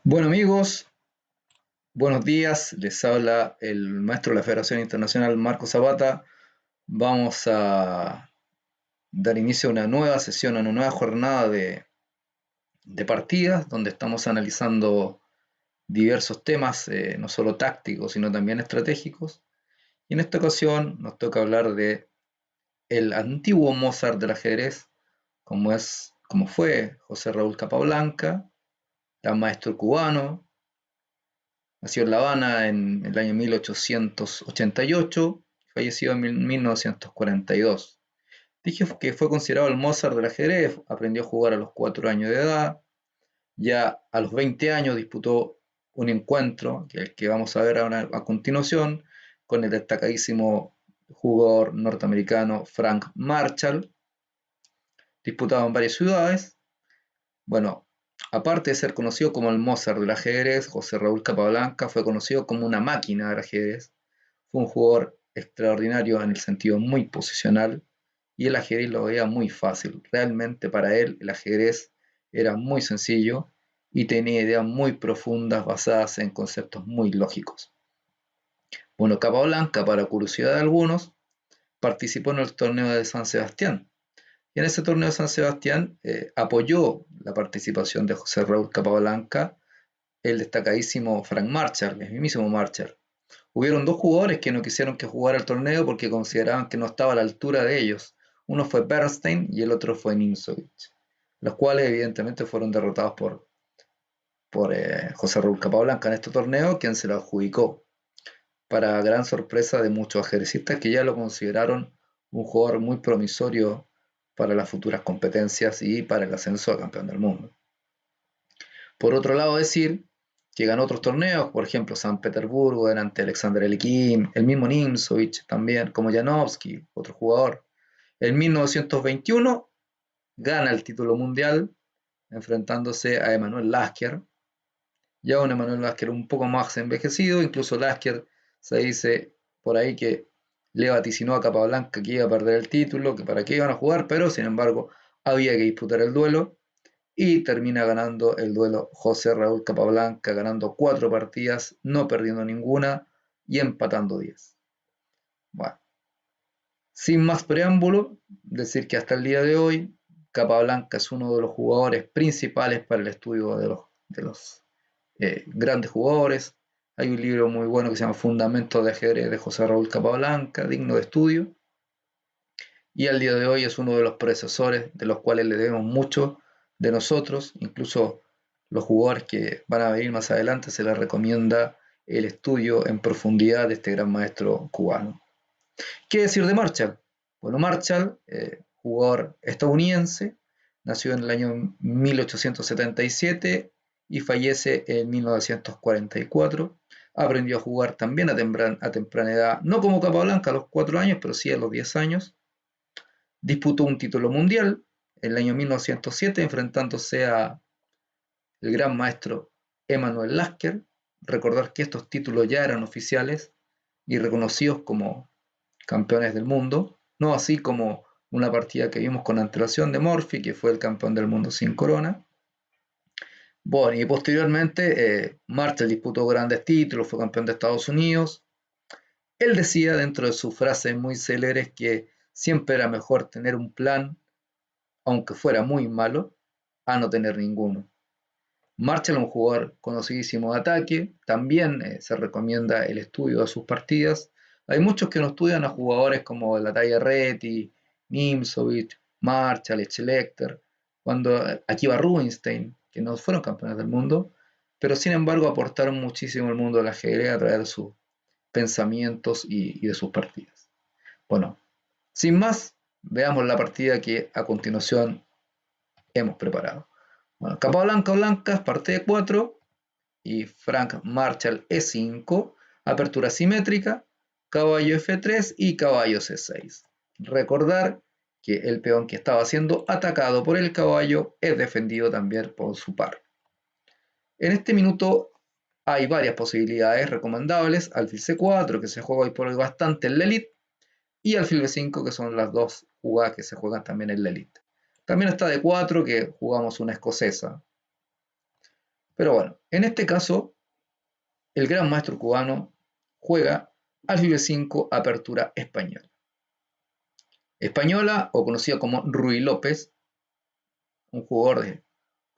Bueno amigos, buenos días, les habla el maestro de la Federación Internacional Marco Zapata. Vamos a dar inicio a una nueva sesión, a una nueva jornada de partidas, donde estamos analizando diversos temas, no solo tácticos, sino también estratégicos. Y en esta ocasión nos toca hablar de el antiguo Mozart del ajedrez, como fue José Raúl Capablanca, gran maestro cubano. Nació en La Habana en el año 1888, falleció en 1942. Dije que fue considerado el Mozart del ajedrez, aprendió a jugar a los 4 años de edad, ya a los 20 años disputó un encuentro, que es el que vamos a ver ahora a continuación, con el destacadísimo jugador norteamericano Frank Marshall, disputado en varias ciudades. Bueno, aparte de ser conocido como el Mozart del ajedrez, José Raúl Capablanca fue conocido como una máquina del ajedrez. Fue un jugador extraordinario en el sentido muy posicional y el ajedrez lo veía muy fácil. Realmente para él el ajedrez era muy sencillo y tenía ideas muy profundas basadas en conceptos muy lógicos. Bueno, Capablanca, para curiosidad de algunos, participó en el torneo de San Sebastián, y en ese torneo de San Sebastián apoyó la participación de José Raúl Capablanca, el destacadísimo Frank Marshall, el mismísimo Marshall. Hubieron dos jugadores que no quisieron que jugara el torneo porque consideraban que no estaba a la altura de ellos. Uno fue Bernstein y el otro fue Nimzowitsch, los cuales evidentemente fueron derrotados por José Raúl Capablanca en este torneo, quien se lo adjudicó, para gran sorpresa de muchos ajedrecistas que ya lo consideraron un jugador muy promisorio para las futuras competencias y para el ascenso a campeón del mundo. Por otro lado, decir que ganó otros torneos, por ejemplo, San Petersburgo delante de Alexander Elikin, el mismo Nimzowitsch también, como Janowski, otro jugador. En 1921 gana el título mundial enfrentándose a Emanuel Lasker, ya un Emanuel Lasker un poco más envejecido. Incluso Lasker se dice por ahí que le vaticinó a Capablanca que iba a perder el título, que para qué iban a jugar, pero sin embargo había que disputar el duelo y termina ganando el duelo José Raúl Capablanca, ganando 4 partidas, no perdiendo ninguna y empatando 10. Bueno, sin más preámbulo, decir que hasta el día de hoy Capablanca es uno de los jugadores principales para el estudio de los grandes jugadores. Hay un libro muy bueno que se llama Fundamentos de ajedrez de José Raúl Capablanca, digno de estudio. Y al día de hoy es uno de los predecesores de los cuales le debemos mucho de nosotros. Incluso los jugadores que van a venir más adelante se les recomienda el estudio en profundidad de este gran maestro cubano. ¿Qué decir de Marshall? Bueno, Marshall, jugador estadounidense, nació en el año 1877 y fallece en 1944. Aprendió a jugar también a temprana edad, no como Capablanca a los 4 años, pero sí a los 10 años. Disputó un título mundial en el año 1907 enfrentándose a el gran maestro Emanuel Lasker. Recordar que estos títulos ya eran oficiales y reconocidos como campeones del mundo, no así como una partida que vimos con antelación de Murphy, que fue el campeón del mundo sin corona. Bueno, y posteriormente Marshall disputó grandes títulos, fue campeón de Estados Unidos. Él decía dentro de sus frases muy célebres que siempre era mejor tener un plan, aunque fuera muy malo, a no tener ninguno. Marshall es un jugador conocidísimo de ataque, también se recomienda el estudio de sus partidas. Hay muchos que no estudian a jugadores como la talla Reti, Nimzowitsch, Marshall, Schlechter, cuando aquí va Rubinstein, que no fueron campeones del mundo, pero sin embargo aportaron muchísimo al mundo del ajedrez a través de sus pensamientos y de sus partidas. Bueno, sin más, veamos la partida que a continuación hemos preparado. Bueno, capa blanca blancas, parte de 4 y Frank Marshall E5, apertura simétrica, caballo F3 y caballo C6. Recordar que el peón que estaba siendo atacado por el caballo es defendido también por su par. En este minuto hay varias posibilidades recomendables: alfil C4, que se juega hoy por hoy bastante en la elite, y alfil B5, que son las dos jugadas que se juegan también en la elite. También está D4, que jugamos una escocesa. Pero bueno, en este caso, el gran maestro cubano juega alfil b5, apertura española. Española, o conocida como Ruy López, un jugador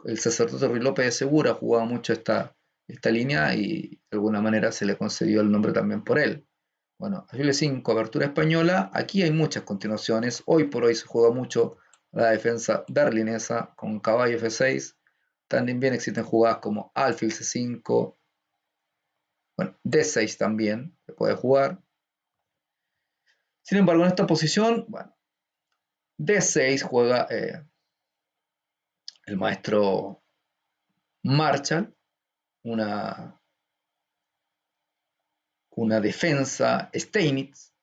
el sacerdote Ruy López de Segura jugaba mucho esta línea y de alguna manera se le concedió el nombre también por él. Bueno, alfil b5, apertura española, aquí hay muchas continuaciones, hoy por hoy se juega mucho la defensa berlinesa con caballo f6, también existen jugadas como alfil c5, bueno, d6 también se puede jugar. Sin embargo, en esta posición, bueno, d6 juega el maestro Marshall, una, una defensa Steinitz.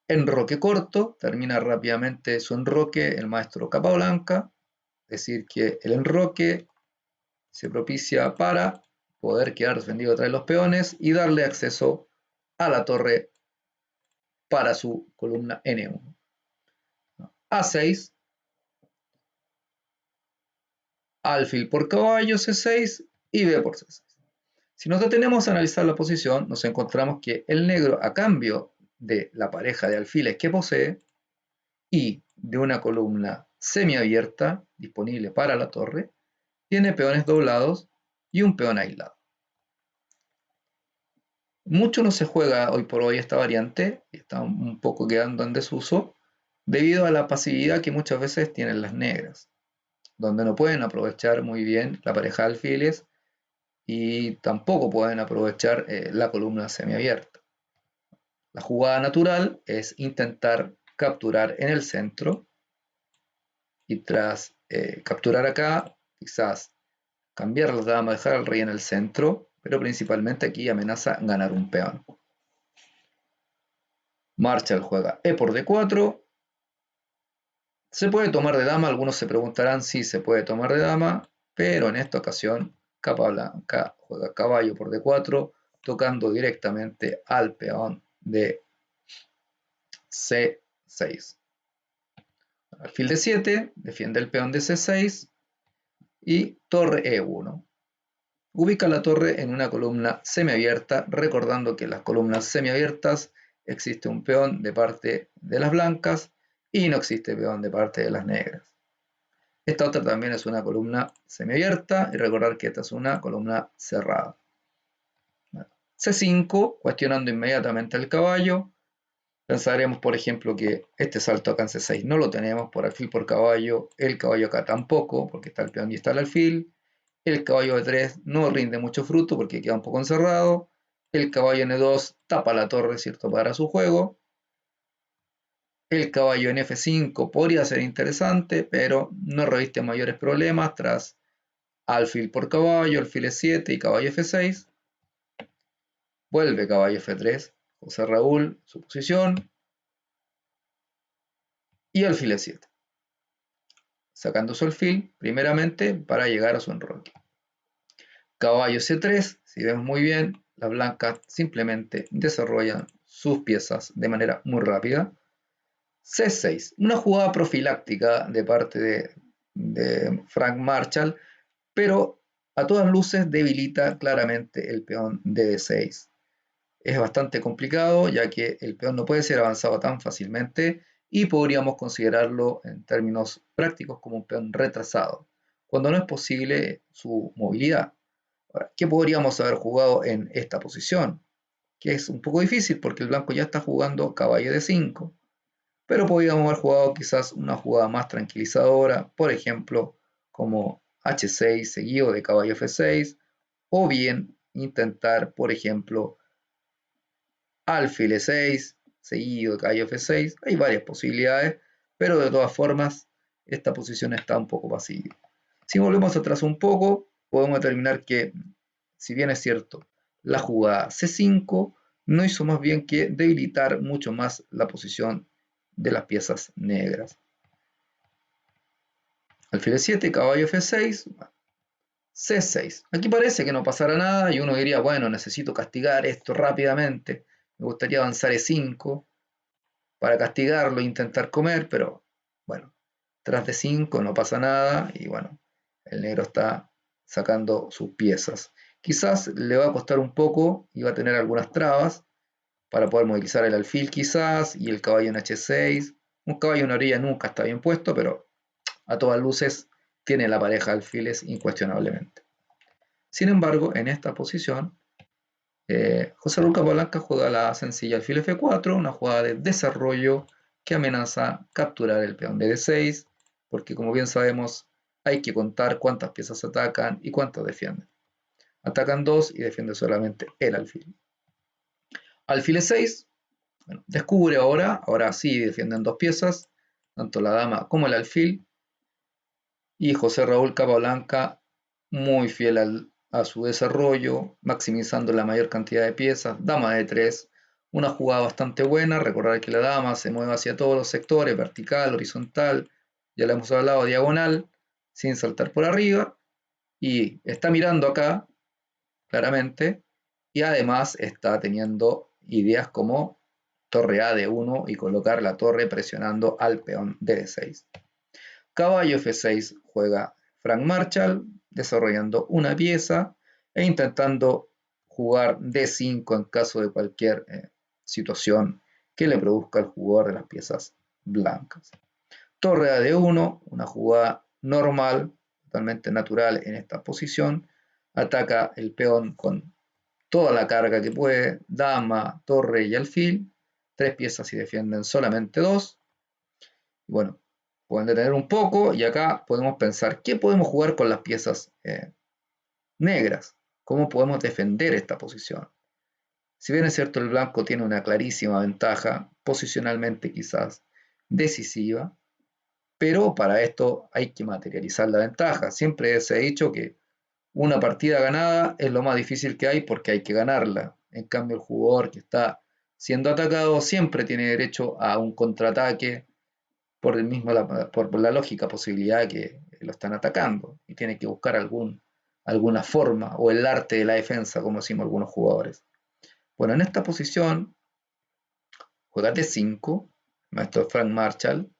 Enroque corto, termina rápidamente su enroque el maestro Capablanca, es decir, que el enroque se propicia para poder quedar defendido tras los peones y darle acceso a la torre para su columna N1. A6, alfil por caballo C6 y B por C6. Si nos detenemos a analizar la posición, nos encontramos que el negro, a cambio de la pareja de alfiles que posee y de una columna semiabierta disponible para la torre, tiene peones doblados y un peón aislado. Mucho no se juega hoy por hoy esta variante, está un poco quedando en desuso, debido a la pasividad que muchas veces tienen las negras, donde no pueden aprovechar muy bien la pareja de alfiles y tampoco pueden aprovechar la columna semiabierta. La jugada natural es intentar capturar en el centro y tras capturar acá, quizás cambiar las damas, dejar al rey en el centro, pero principalmente aquí amenaza ganar un peón. Marshall juega E por D4. ¿Se puede tomar de dama? Algunos se preguntarán si se puede tomar de dama, pero en esta ocasión Capablanca juega caballo por D4, tocando directamente al peón de C6. Alfil D7, defiende el peón de C6 y torre E1. Ubica la torre en una columna semiabierta, recordando que en las columnas semiabiertas existe un peón de parte de las blancas y no existe peón de parte de las negras. Esta otra también es una columna semiabierta y recordar que esta es una columna cerrada. C5, cuestionando inmediatamente el caballo. Pensaremos, por ejemplo, que este salto acá en C6 no lo tenemos por alfil por caballo, el caballo acá tampoco, porque está el peón y está el alfil. El caballo D3 no rinde mucho fruto porque queda un poco encerrado. El caballo N2 tapa la torre, ¿cierto?, para su juego. El caballo en F5 podría ser interesante, pero no reviste mayores problemas tras alfil por caballo, alfil E7 y caballo F6. Vuelve caballo F3, José Raúl, su posición. Y alfil E7. Sacando su alfil, primeramente, para llegar a su enroque. Caballo C3, si vemos muy bien, las blancas simplemente desarrollan sus piezas de manera muy rápida. C6, una jugada profiláctica de parte de Frank Marshall, pero a todas luces debilita claramente el peón de D6. Es bastante complicado ya que el peón no puede ser avanzado tan fácilmente y podríamos considerarlo en términos prácticos como un peón retrasado, cuando no es posible su movilidad. Ahora, ¿qué podríamos haber jugado en esta posición? Que es un poco difícil porque el blanco ya está jugando caballo de 5, pero podríamos haber jugado quizás una jugada más tranquilizadora, por ejemplo, como H6 seguido de caballo F6, o bien intentar, por ejemplo, alfil E6 seguido de caballo F6. Hay varias posibilidades, pero de todas formas esta posición está un poco pasiva. Si volvemos atrás un poco, podemos determinar que, si bien es cierto, la jugada C5 no hizo más bien que debilitar mucho más la posición de las piezas negras. Alfil E7, caballo F6, C6. Aquí parece que no pasará nada y uno diría, bueno, necesito castigar esto rápidamente. Me gustaría avanzar E5 para castigarlo e intentar comer, pero bueno, tras de 5 no pasa nada y bueno, el negro está sacando sus piezas. Quizás le va a costar un poco y va a tener algunas trabas para poder movilizar el alfil quizás y el caballo en H6. Un caballo en orilla nunca está bien puesto, pero a todas luces tiene la pareja de alfiles incuestionablemente. Sin embargo, en esta posición, José Raúl Capablanca juega la sencilla alfil F4, una jugada de desarrollo que amenaza capturar el peón de D6, porque como bien sabemos, hay que contar cuántas piezas atacan y cuántas defienden. Atacan 2 y defiende solamente el alfil. Alfil E6, bueno, descubre ahora sí defienden 2 piezas, tanto la dama como el alfil, y José Raúl Capablanca, muy fiel a su desarrollo, maximizando la mayor cantidad de piezas, dama de 3, una jugada bastante buena. Recordar que la dama se mueve hacia todos los sectores, vertical, horizontal, ya lo hemos hablado, diagonal, sin saltar por arriba, y está mirando acá, claramente, y además está teniendo ideas como torre A de 1 y colocar la torre presionando al peón de D6. Caballo F6 juega Frank Marshall, desarrollando una pieza e intentando jugar D5 en caso de cualquier situación que le produzca al jugador de las piezas blancas. Torre a D1, una jugada normal, totalmente natural en esta posición. Ataca el peón con toda la carga que puede, dama, torre y alfil. 3 piezas y defienden solamente 2. Bueno, pueden detener un poco y acá podemos pensar qué podemos jugar con las piezas negras, cómo podemos defender esta posición. Si bien es cierto el blanco tiene una clarísima ventaja, posicionalmente quizás decisiva, pero para esto hay que materializar la ventaja. Siempre se ha dicho que una partida ganada es lo más difícil que hay porque hay que ganarla. En cambio el jugador que está siendo atacado siempre tiene derecho a un contraataque por la lógica posibilidad que lo están atacando y tiene que buscar alguna forma o el arte de la defensa, como decimos algunos jugadores. Bueno, en esta posición juega T5, maestro Frank Marshall,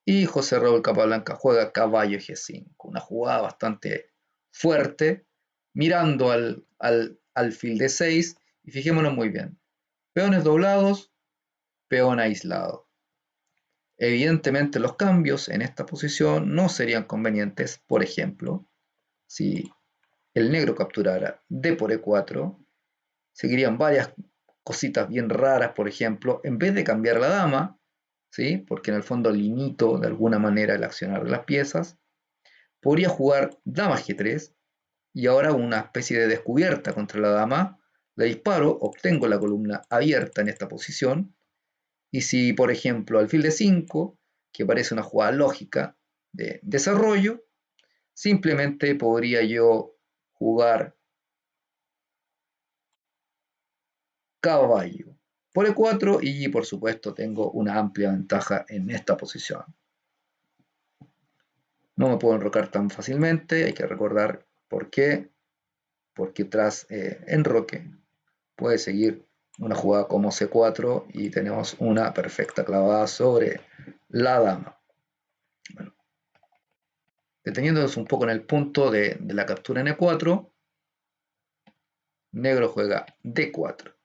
y José Raúl Capablanca juega caballo G5, una jugada bastante fuerte, mirando al alfil de 6, y fijémonos muy bien, peones doblados, peón aislado. Evidentemente los cambios en esta posición no serían convenientes. Por ejemplo, si el negro capturara D por E4, seguirían varias cositas bien raras. Por ejemplo, en vez de cambiar la dama, ¿sí? Porque en el fondo limito de alguna manera el accionar de las piezas, podría jugar dama G3 y ahora una especie de descubierta contra la dama, la disparo, obtengo la columna abierta en esta posición. Y si, por ejemplo, alfil de 5, que parece una jugada lógica de desarrollo, simplemente podría yo jugar caballo por E4 y, por supuesto, tengo una amplia ventaja en esta posición. No me puedo enrocar tan fácilmente, hay que recordar por qué, porque tras enroque puede seguir una jugada como C4 y tenemos una perfecta clavada sobre la dama. Bueno, deteniéndonos un poco en el punto de la captura en E4, negro juega D4.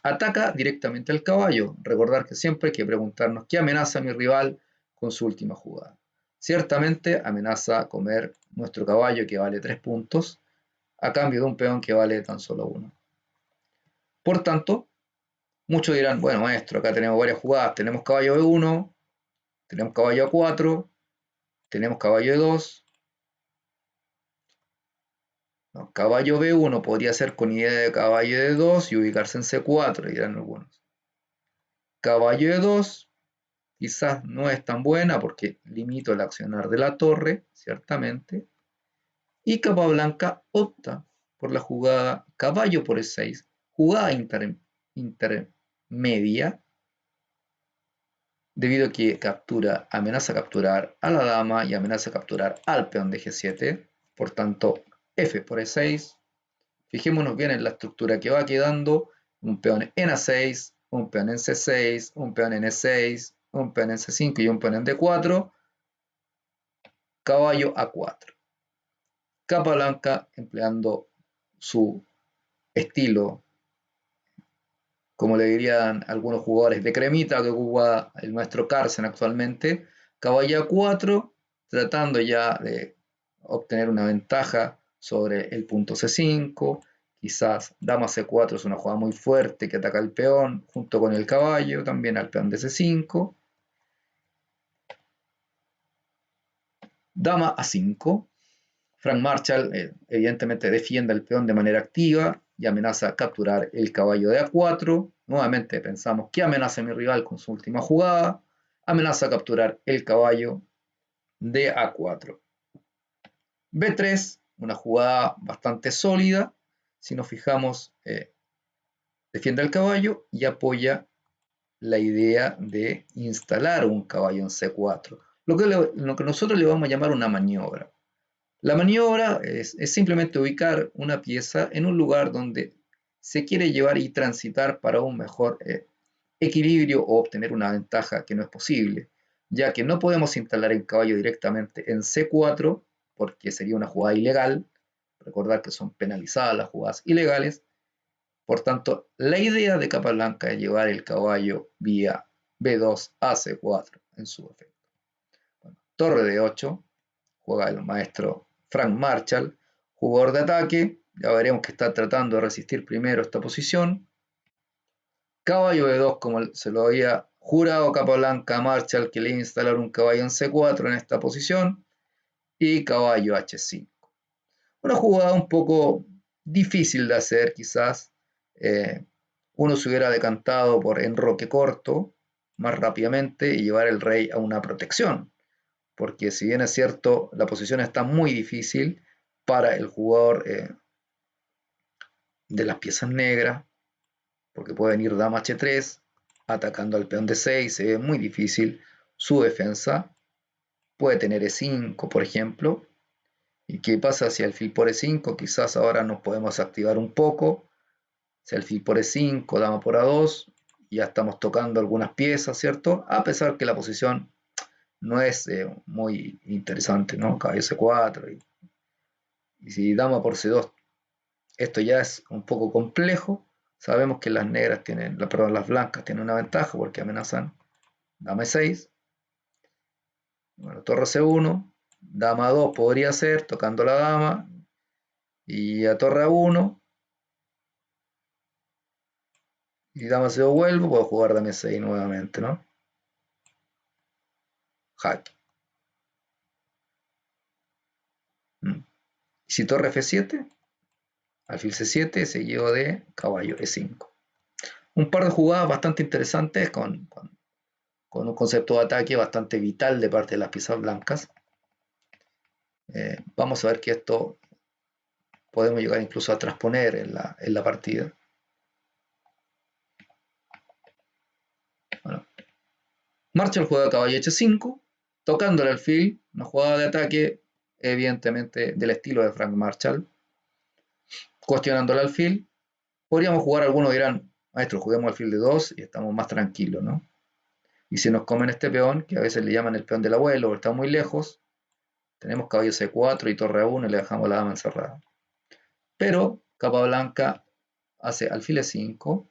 Ataca directamente al caballo. Recordar que siempre hay que preguntarnos qué amenaza a mi rival con su última jugada. Ciertamente amenaza comer nuestro caballo que vale 3 puntos a cambio de un peón que vale tan solo 1. Por tanto, muchos dirán, bueno maestro, acá tenemos varias jugadas, tenemos caballo E1, tenemos caballo A4, tenemos caballo E2, no, caballo B1 podría ser con idea de caballo D2 y ubicarse en C4, dirán algunos. Caballo E2 quizás no es tan buena porque limito el accionar de la torre, ciertamente. Y Capablanca opta por la jugada caballo por E6, jugada intermedia, debido a que amenaza capturar a la dama y amenaza capturar al peón de G7. Por tanto, F por E6. Fijémonos bien en la estructura que va quedando. Un peón en A6, un peón en C6, un peón en E6, un peón en C5 y un peón en D4. caballo A4. Capa blanca empleando su estilo, como le dirían algunos jugadores de cremita que ocupa el maestro Carlsen actualmente, caballo A4, tratando ya de obtener una ventaja sobre el punto C5, quizás dama C4 es una jugada muy fuerte que ataca al peón junto con el caballo, también al peón de C5, dama A5, Frank Marshall evidentemente defiende al peón de manera activa y amenaza capturar el caballo de A4. Nuevamente pensamos que amenaza a mi rival con su última jugada. Amenaza capturar el caballo de A4. B3, una jugada bastante sólida. Si nos fijamos, defiende al caballo y apoya la idea de instalar un caballo en C4. Lo que nosotros le vamos a llamar una maniobra. La maniobra es simplemente ubicar una pieza en un lugar donde se quiere llevar y transitar para un mejor equilibrio o obtener una ventaja que no es posible, ya que no podemos instalar el caballo directamente en C4 porque sería una jugada ilegal. Recordar que son penalizadas las jugadas ilegales. Por tanto, la idea de capa blanca es llevar el caballo vía B2 a C4 en su efecto. Bueno, torre de 8, juega el maestro Frank Marshall, jugador de ataque. Ya veremos que está tratando de resistir primero esta posición. Caballo B2, como se lo había jurado capa blanca a Marshall, que le iba a instalar un caballo en C4 en esta posición. Y caballo H5. Una jugada un poco difícil de hacer, quizás. Uno se hubiera decantado por enroque corto, más rápidamente, y llevar el rey a una protección. Porque si bien es cierto, la posición está muy difícil para el jugador de las piezas negras, porque puede venir dama H3, atacando al peón D6, se ve muy difícil su defensa. Puede tener E5, por ejemplo. ¿Y qué pasa si alfil por E5? Quizás ahora nos podemos activar un poco. Si alfil por E5, dama por A2, ya estamos tocando algunas piezas, ¿cierto? A pesar que la posición no es muy interesante, ¿no? Caballo C4 y si dama por C2, esto ya es un poco complejo. Sabemos que las negras tienen, perdón, las blancas tienen una ventaja porque amenazan dama E6. Bueno, torre C1, dama A2 podría ser, tocando la dama, y a torre A1, y dama C2 vuelvo, puedo jugar dama E6 nuevamente, ¿no? Jaque. Y si torre F7, alfil C7, seguido de caballo E5. Un par de jugadas bastante interesantes con un concepto de ataque bastante vital de parte de las piezas blancas. Vamos a ver que esto podemos llegar incluso a transponer en la partida. Bueno, Marshall juega caballo H5, tocando el alfil, una jugada de ataque evidentemente del estilo de Frank Marshall, cuestionando el alfil. Podríamos jugar, algunos dirán, maestro, juguemos alfil de 2 y estamos más tranquilos, ¿no? Y si nos comen este peón, que a veces le llaman el peón del abuelo, porque está muy lejos, tenemos caballo C4 y torre A1 y le dejamos la dama encerrada. Pero capa blanca hace alfil E5,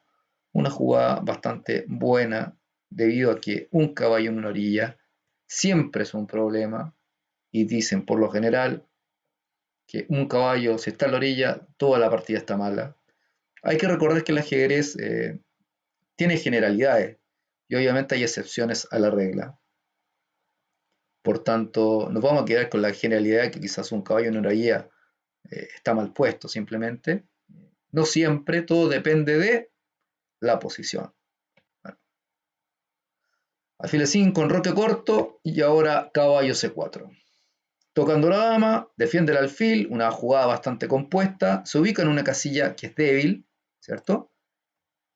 una jugada bastante buena debido a que un caballo en una orilla siempre es un problema y dicen por lo general que un caballo, si está en la orilla, toda la partida está mala. Hay que recordar que el ajedrez tiene generalidades y obviamente hay excepciones a la regla. Por tanto, nos vamos a quedar con la generalidad de que quizás un caballo en una orilla está mal puesto simplemente. No siempre, todo depende de la posición. Bueno, alfil E5 en roque corto y ahora caballo C4. Tocando la dama, defiende el alfil, una jugada bastante compuesta, se ubica en una casilla que es débil, ¿cierto?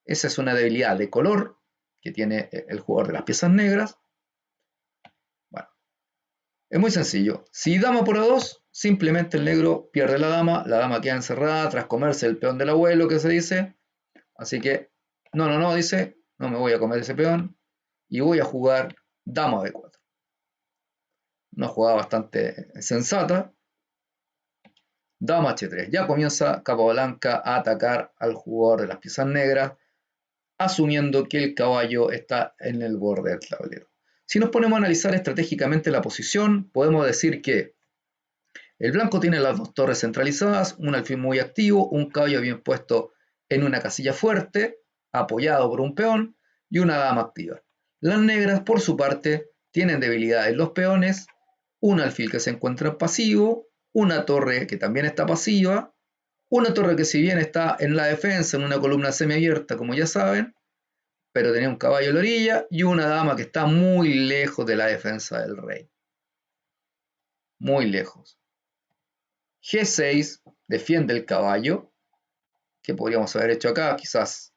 Esa es una debilidad de color que tiene el jugador de las piezas negras. Bueno, es muy sencillo. Si dama por A2, simplemente el negro pierde la dama queda encerrada tras comerse el peón del abuelo, que se dice. Así que, no, dice, no me voy a comer ese peón y voy a jugar dama B4. una jugada bastante sensata. Dama H3. Ya comienza Capablanca a atacar al jugador de las piezas negras, asumiendo que el caballo está en el borde del tablero. Si nos ponemos a analizar estratégicamente la posición, podemos decir que el blanco tiene las dos torres centralizadas, un alfil muy activo, un caballo bien puesto en una casilla fuerte, apoyado por un peón, y una dama activa. Las negras, por su parte, tienen debilidad en los peones, un alfil que se encuentra pasivo, una torre que también está pasiva, una torre que si bien está en la defensa, en una columna semiabierta, como ya saben, pero tenía un caballo en la orilla, y una dama que está muy lejos de la defensa del rey. Muy lejos. G6 defiende el caballo. ¿Qué podríamos haber hecho acá? Quizás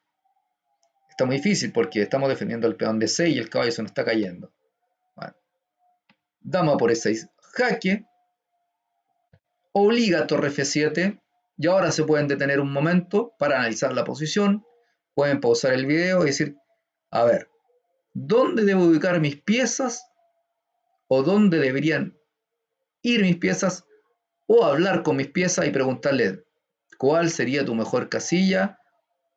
está muy difícil porque estamos defendiendo el peón D6 y el caballo se nos está cayendo. Bueno. Dama por E6, jaque. Obliga torre F7. Y ahora se pueden detener un momento para analizar la posición. Pueden pausar el video y decir, a ver, ¿dónde debo ubicar mis piezas? ¿O dónde deberían ir mis piezas? O hablar con mis piezas y preguntarles, ¿cuál sería tu mejor casilla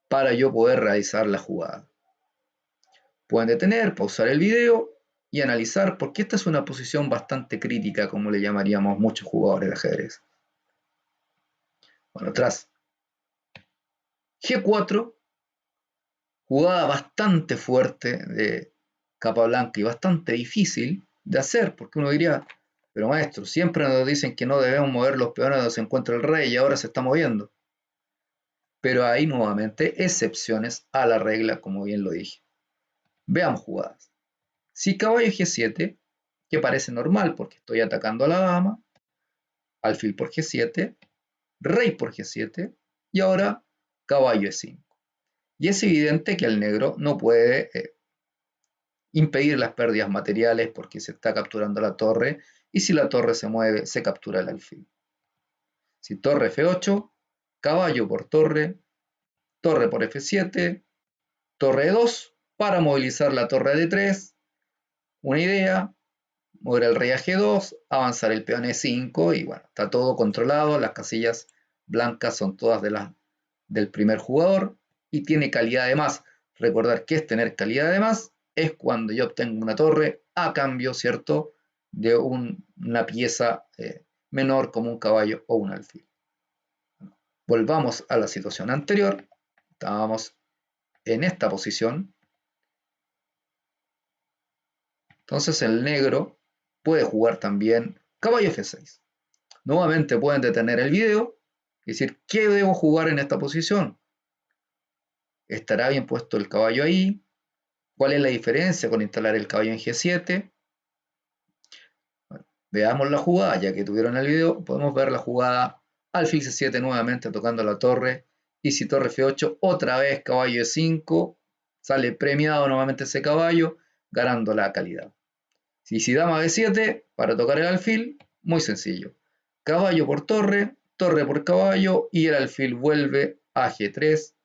para yo poder realizar la jugada? Pueden detener, pausar el video y analizar, porque esta es una posición bastante crítica, como le llamaríamos muchos jugadores de ajedrez. Bueno, tras G4, jugada bastante fuerte de Capablanca y bastante difícil de hacer, porque uno diría, pero maestro, siempre nos dicen que no debemos mover los peones donde se encuentra el rey y ahora se está moviendo. Pero hay nuevamente excepciones a la regla, como bien lo dije. Veamos jugadas. Si caballo G7, que parece normal porque estoy atacando a la dama, alfil por G7, rey por G7 y ahora caballo E5. Y es evidente que el negro no puede impedir las pérdidas materiales porque se está capturando la torre y si la torre se mueve se captura el alfil. Si torre F8, caballo por torre por F7, torre E2 para movilizar la torre D3, una idea, mover el rey a G2, avanzar el peón E5 y bueno, está todo controlado, las casillas blancas son todas del primer jugador y tiene calidad de más. Recordar que es tener calidad de más es cuando yo obtengo una torre a cambio, ¿cierto?, de una pieza menor como un caballo o un alfil. Volvamos a la situación anterior, estábamos en esta posición, entonces el negro puede jugar también caballo F6. Nuevamente pueden detener el video y decir, ¿qué debo jugar en esta posición? ¿Estará bien puesto el caballo ahí? ¿Cuál es la diferencia con instalar el caballo en G7? Bueno, veamos la jugada, ya que tuvieron el video, podemos ver la jugada alfil C7 nuevamente tocando la torre, y si torre F8, otra vez caballo E5, sale premiado nuevamente ese caballo, ganando la calidad. Si dama B7, para tocar el alfil, muy sencillo. Caballo por torre, torre por caballo, y el alfil vuelve a G3,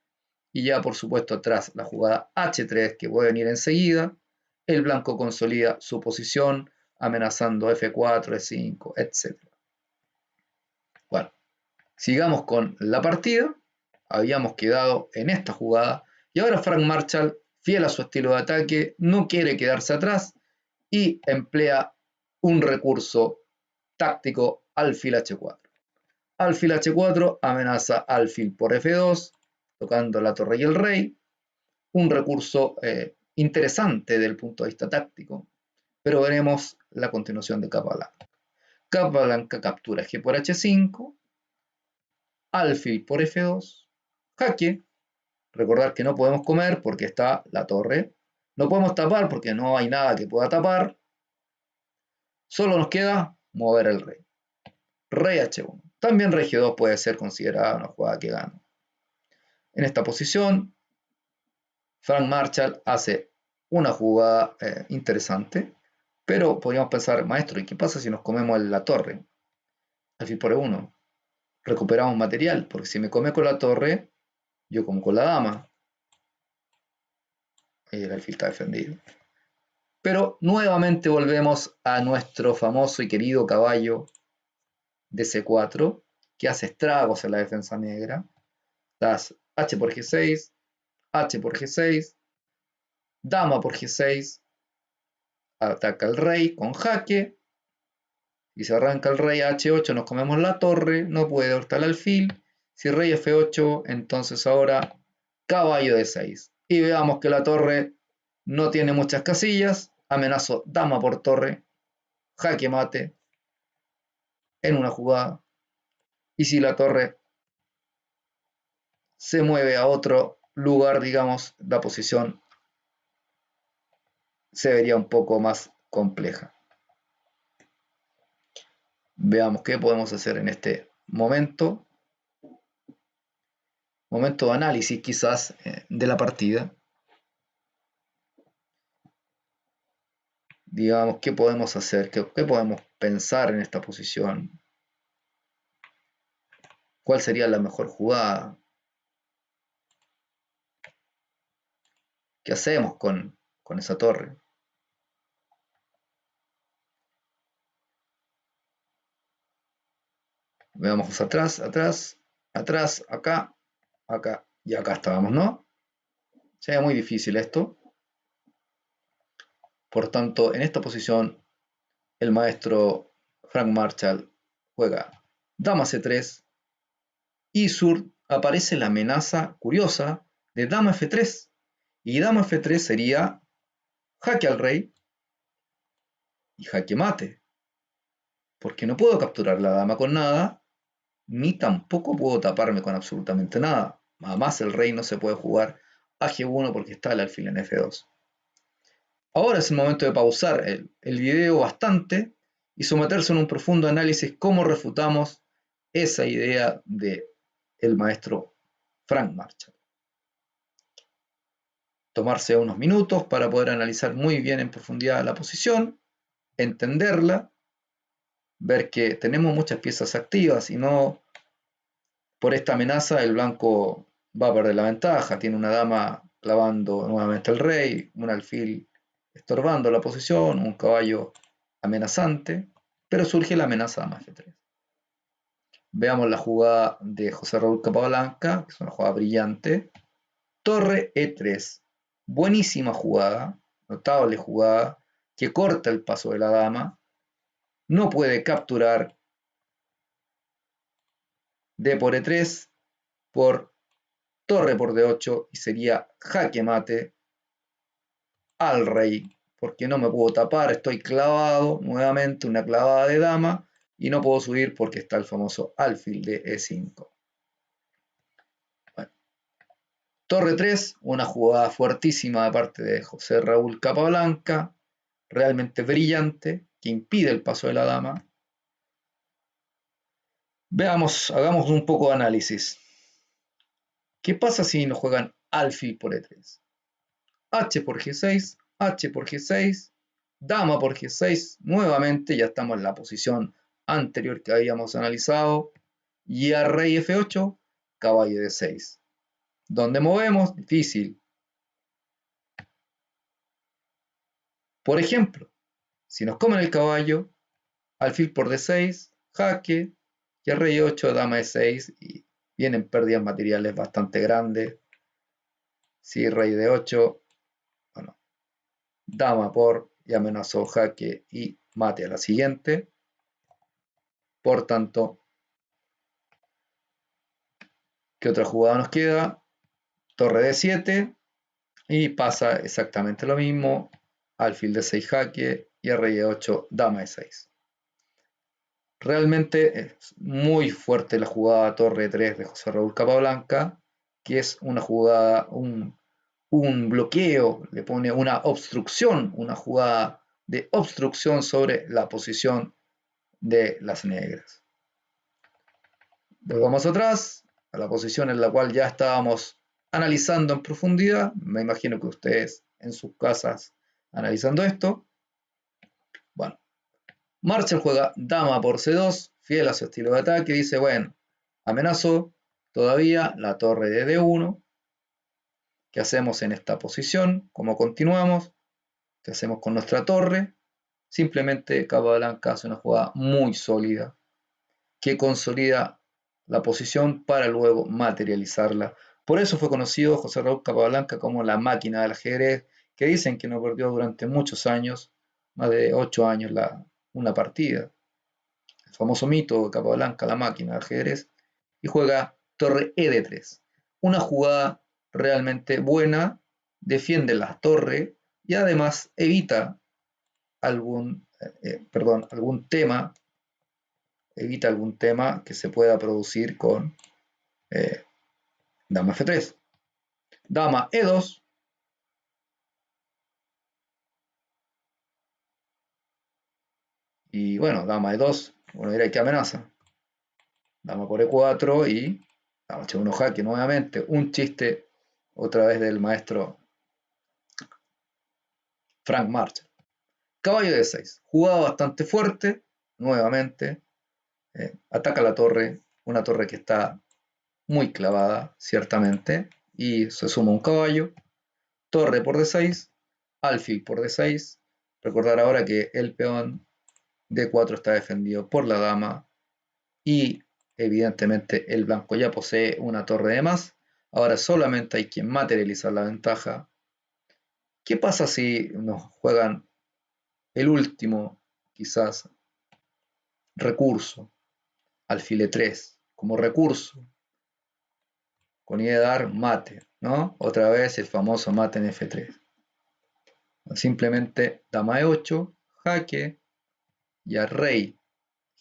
y ya por supuesto atrás la jugada H3 que puede venir enseguida, el blanco consolida su posición amenazando F4, E5, etc. Bueno, sigamos con la partida, habíamos quedado en esta jugada y ahora Frank Marshall, fiel a su estilo de ataque, no quiere quedarse atrás y emplea un recurso táctico alfil H4. Alfil H4 amenaza alfil por F2, tocando la torre y el rey, un recurso interesante desde el punto de vista táctico, pero veremos la continuación de Capablanca. Capablanca captura G por H5, alfil por F2, jaque, recordar que no podemos comer porque está la torre, no podemos tapar porque no hay nada que pueda tapar, solo nos queda mover el rey. Rey H1. También rey G2 puede ser considerada una jugada que gana. En esta posición, Frank Marshall hace una jugada interesante, pero podríamos pensar, maestro, ¿y qué pasa si nos comemos la torre? Alfil por E1. Recuperamos material, porque si me come con la torre, yo como con la dama. El alfil está defendido. Pero nuevamente volvemos a nuestro famoso y querido caballo de C4, que hace estragos en la defensa negra. Das H por G6, H por G6, dama por G6, ataca el rey con jaque, y se arranca el rey a H8, nos comemos la torre, no puede hurtar el alfil. Si rey F8, entonces ahora caballo de 6. Y veamos que la torre no tiene muchas casillas, amenazo dama por torre, jaque mate, en una jugada. Y si la torre se mueve a otro lugar, digamos, la posición se vería un poco más compleja. Veamos qué podemos hacer en este momento. Momento de análisis quizás de la partida. Digamos, qué podemos hacer, qué podemos pensar en esta posición. ¿Cuál sería la mejor jugada? ¿Qué hacemos con esa torre? Veamos atrás, atrás, atrás, acá, acá y acá estábamos, ¿no? Sería muy difícil esto. Por tanto, en esta posición, el maestro Frank Marshall juega dama C3 y aparece la amenaza curiosa de dama F3. Y dama F3 sería jaque al rey y jaque mate. Porque no puedo capturar la dama con nada, ni tampoco puedo taparme con absolutamente nada. Además, el rey no se puede jugar a G1 porque está el alfil en F2. Ahora es el momento de pausar el video bastante y someterse en un profundo análisis cómo refutamos esa idea de el maestro Frank Marshall. Tomarse unos minutos para poder analizar muy bien en profundidad la posición, entenderla, ver que tenemos muchas piezas activas y no por esta amenaza el blanco va a perder la ventaja. Tiene una dama clavando nuevamente al rey, un alfil estorbando la posición, un caballo amenazante, pero surge la amenaza de dama G3. Veamos la jugada de José Raúl Capablanca, que es una jugada brillante. Torre E3, buenísima jugada, notable jugada, que corta el paso de la dama, no puede capturar D por E3 por torre por D8 y sería jaque mate al rey, porque no me puedo tapar, estoy clavado, nuevamente una clavada de dama, y no puedo subir porque está el famoso alfil de E5. Bueno. Torre 3, una jugada fuertísima de parte de José Raúl Capablanca, realmente brillante, que impide el paso de la dama. Veamos, hagamos un poco de análisis. ¿Qué pasa si nos juegan alfil por E3? H por G6, H por G6, dama por G6, nuevamente ya estamos en la posición anterior que habíamos analizado, y a rey F8, caballo de 6. ¿Dónde movemos? Difícil. Por ejemplo, si nos comen el caballo, alfil por D6, jaque, y a rey 8, dama de 6, y vienen pérdidas materiales bastante grandes. Si rey de 8, bueno, dama por, y amenazó jaque y mate a la siguiente. Por tanto, ¿qué otra jugada nos queda? Torre de 7 y pasa exactamente lo mismo, alfil de 6 jaque y a rey de 8, dama de 6. Realmente es muy fuerte la jugada torre 3 de José Raúl Capablanca, que es una jugada, un bloqueo, le pone una obstrucción, una jugada de obstrucción sobre la posición de las negras. Volvamos atrás a la posición en la cual ya estábamos analizando en profundidad. Me imagino que ustedes en sus casas analizando esto. Bueno, Marshall juega dama por C2, fiel a su estilo de ataque. Dice, bueno, amenazo todavía la torre de D1. ¿Qué hacemos en esta posición? ¿Cómo continuamos? ¿Qué hacemos con nuestra torre? Simplemente Capablanca hace una jugada muy sólida que consolida la posición para luego materializarla. Por eso fue conocido José Raúl Capablanca como la máquina del ajedrez, que dicen que no perdió durante muchos años, más de 8 años, una partida. El famoso mito de Capablanca, la máquina del ajedrez, y juega torre E de 3. Una jugada realmente buena, defiende la torre y además evita algún tema, que se pueda producir con eh, dama F3. Dama E2. Y bueno, dama E2. Bueno, dirá que amenaza. Dama por E4 y dama H1 jaque nuevamente. Un chiste otra vez del maestro Frank Marshall. Caballo de 6. Jugada bastante fuerte. Nuevamente. Ataca la torre. Una torre que está muy clavada, ciertamente. Y se suma un caballo. Torre por D6. Alfil por D6. Recordar ahora que el peón D4 está defendido por la dama. Y evidentemente el blanco ya posee una torre de más. Ahora solamente hay que materializar la ventaja. ¿Qué pasa si nos juegan el último, quizás, recurso? Alfil E3 como recurso, con idea de dar mate, ¿no? Otra vez el famoso mate en F3. Simplemente dama E8, jaque, y a rey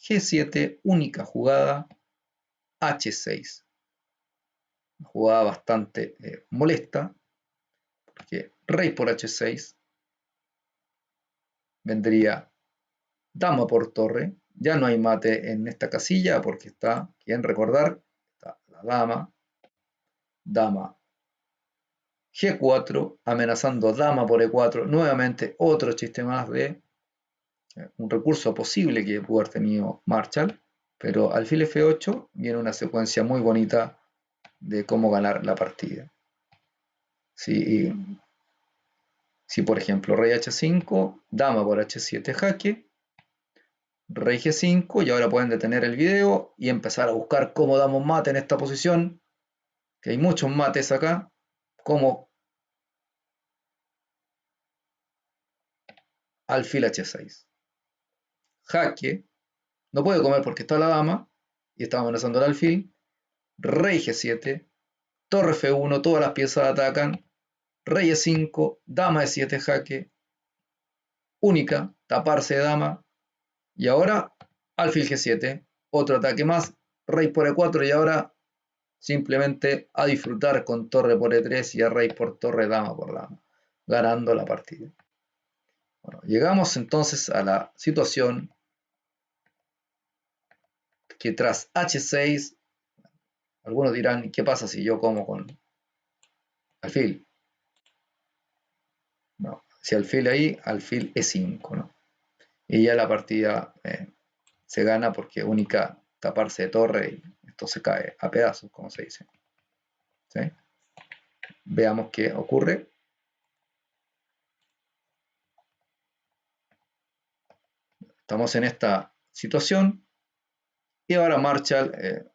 G7, única jugada, H6. Una jugada bastante molesta, porque rey por H6 vendría dama por torre. Ya no hay mate en esta casilla porque está, quieren recordar, está la dama, dama G4, amenazando dama por E4. Nuevamente otro chiste más de un recurso posible que pudo haber tenido Marshall. Pero alfil F8 viene una secuencia muy bonita de cómo ganar la partida. Si, si por ejemplo rey H5, dama por H7 jaque, rey G5, y ahora pueden detener el video y empezar a buscar cómo damos mate en esta posición, que hay muchos mates acá, como alfil H6. Jaque, no puede comer porque está la dama, y está amenazando el alfil, rey G7, torre F1, todas las piezas atacan, rey E5, dama E7 jaque, única, taparse de dama, y ahora alfil G7, otro ataque más, rey por E4 y ahora simplemente a disfrutar con torre por E3 y a rey por torre, dama por dama, ganando la partida. Bueno, llegamos entonces a la situación que tras H6, algunos dirán, ¿qué pasa si yo como con alfil? No, si alfil ahí, alfil E5, ¿no? Y ya la partida se gana porque única taparse de torre y esto se cae a pedazos, como se dice. ¿Sí? Veamos qué ocurre. Estamos en esta situación y ahora Marshall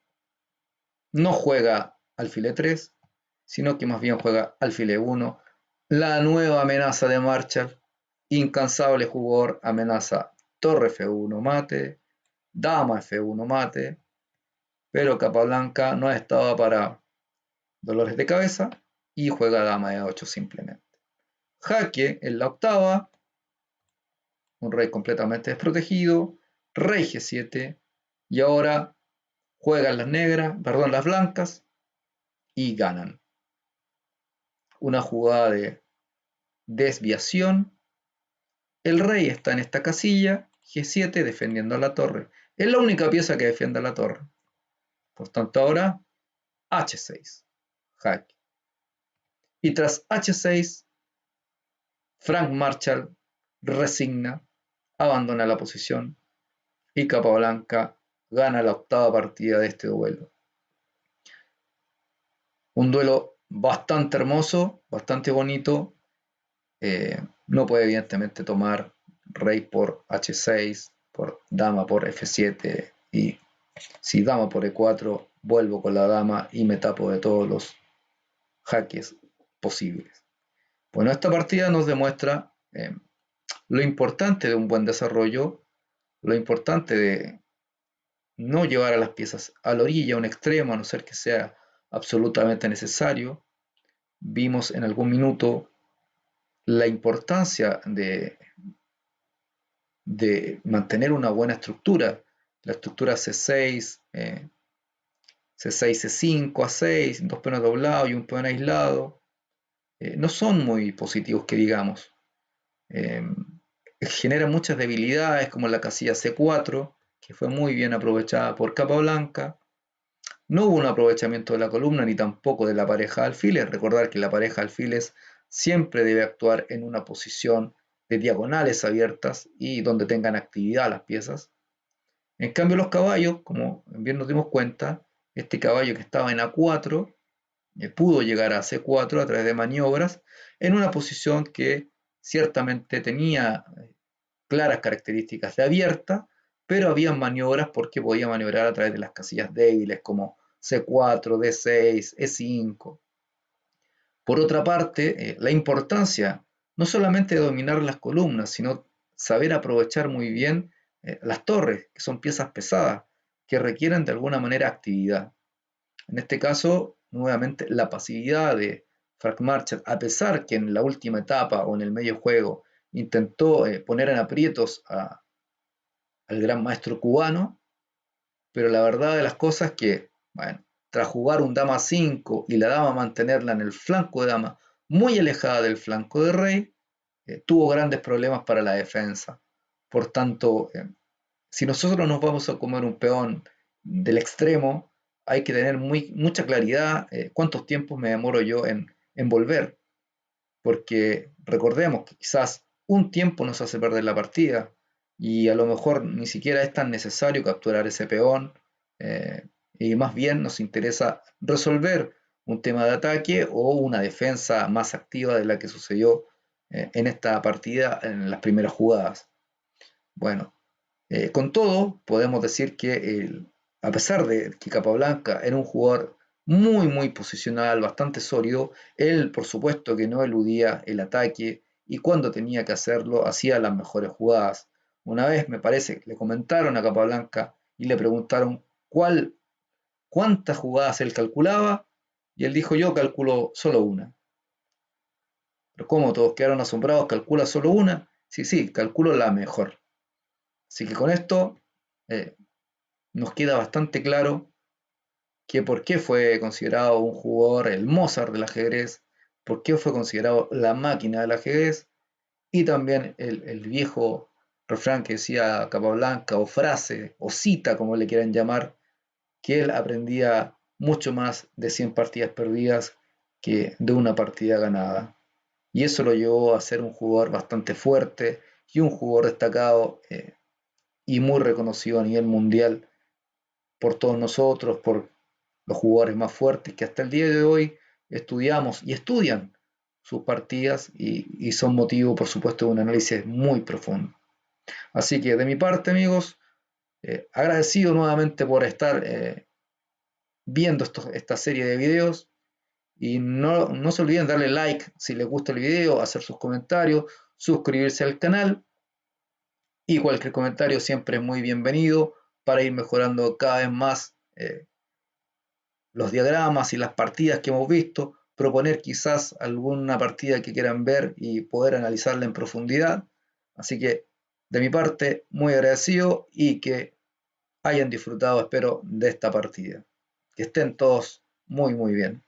no juega alfil E3, sino que más bien juega alfil E1. La nueva amenaza de Marshall, incansable jugador, amenaza torre F1 mate, dama F1 mate, pero Capablanca no estaba para dolores de cabeza y juega dama E8 simplemente. Jaque en la octava, un rey completamente desprotegido, rey G7 y ahora juegan las blancas y ganan. Una jugada de desviación. El rey está en esta casilla, G7 defendiendo la torre. Es la única pieza que defiende la torre. Por tanto ahora H6, jaque. Y tras H6, Frank Marshall resigna, abandona la posición y Capablanca gana la octava partida de este duelo. Un duelo bastante hermoso, bastante bonito, no puede evidentemente tomar rey por H6, por dama por F7 y si dama por E4 vuelvo con la dama y me tapo de todos los jaques posibles. Bueno, esta partida nos demuestra lo importante de un buen desarrollo, lo importante de no llevar a las piezas a la orilla, a un extremo, a no ser que sea absolutamente necesario. Vimos en algún minuto la importancia de mantener una buena estructura. La estructura C6, C6, C5, A6, dos peones doblados y un peón aislado, no son muy positivos que digamos. Eh, Genera muchas debilidades como la casilla C4, que fue muy bien aprovechada por Capablanca. No hubo un aprovechamiento de la columna ni tampoco de la pareja de alfiles. Recordar que la pareja de alfiles siempre debe actuar en una posición de diagonales abiertas y donde tengan actividad las piezas. En cambio los caballos, como bien nos dimos cuenta, este caballo que estaba en A4 pudo llegar a C4 a través de maniobras en una posición que ciertamente tenía claras características de abierta, pero había maniobras porque podía maniobrar a través de las casillas débiles como C4, D6, E5. Por otra parte, la importancia no solamente de dominar las columnas, sino saber aprovechar muy bien las torres, que son piezas pesadas, que requieren de alguna manera actividad. En este caso, nuevamente, la pasividad de Frank Marshall, a pesar que en la última etapa o en el medio juego intentó poner en aprietos al gran maestro cubano, pero la verdad de las cosas es que, bueno, tras jugar un dama 5 y la dama mantenerla en el flanco de dama muy alejada del flanco de rey, tuvo grandes problemas para la defensa. Por tanto, si nosotros nos vamos a comer un peón del extremo, hay que tener mucha claridad cuántos tiempos me demoro yo en volver, porque recordemos que quizás un tiempo nos hace perder la partida y a lo mejor ni siquiera es tan necesario capturar ese peón eh, y más bien nos interesa resolver un tema de ataque o una defensa más activa de la que sucedió en esta partida en las primeras jugadas. Bueno, con todo, podemos decir que a pesar de que Capablanca era un jugador muy posicional, bastante sólido, él por supuesto que no eludía el ataque y cuando tenía que hacerlo hacía las mejores jugadas. Una vez me parece que le comentaron a Capablanca y le preguntaron cuántas jugadas él calculaba y él dijo yo calculo solo una. Pero como todos quedaron asombrados, ¿calcula solo una? Sí, sí, calculo la mejor. Así que con esto eh, nos queda bastante claro que por qué fue considerado un jugador el Mozart del ajedrez, por qué fue considerado la máquina del ajedrez, y también el viejo refrán que decía Capablanca, o frase, o cita, como le quieran llamar, que él aprendía mucho más de 100 partidas perdidas que de una partida ganada. Y eso lo llevó a ser un jugador bastante fuerte y un jugador destacado y muy reconocido a nivel mundial por todos nosotros, por los jugadores más fuertes que hasta el día de hoy estudiamos y estudian sus partidas y son motivo, por supuesto, de un análisis muy profundo. Así que de mi parte, amigos, agradecido nuevamente por estar viendo esta serie de videos y no se olviden darle like si les gusta el video, hacer sus comentarios, suscribirse al canal y cualquier comentario siempre es muy bienvenido para ir mejorando cada vez más los diagramas y las partidas que hemos visto, proponer quizás alguna partida que quieran ver y poder analizarla en profundidad. Así que de mi parte, muy agradecido y que hayan disfrutado, espero, de esta partida. Que estén todos muy bien.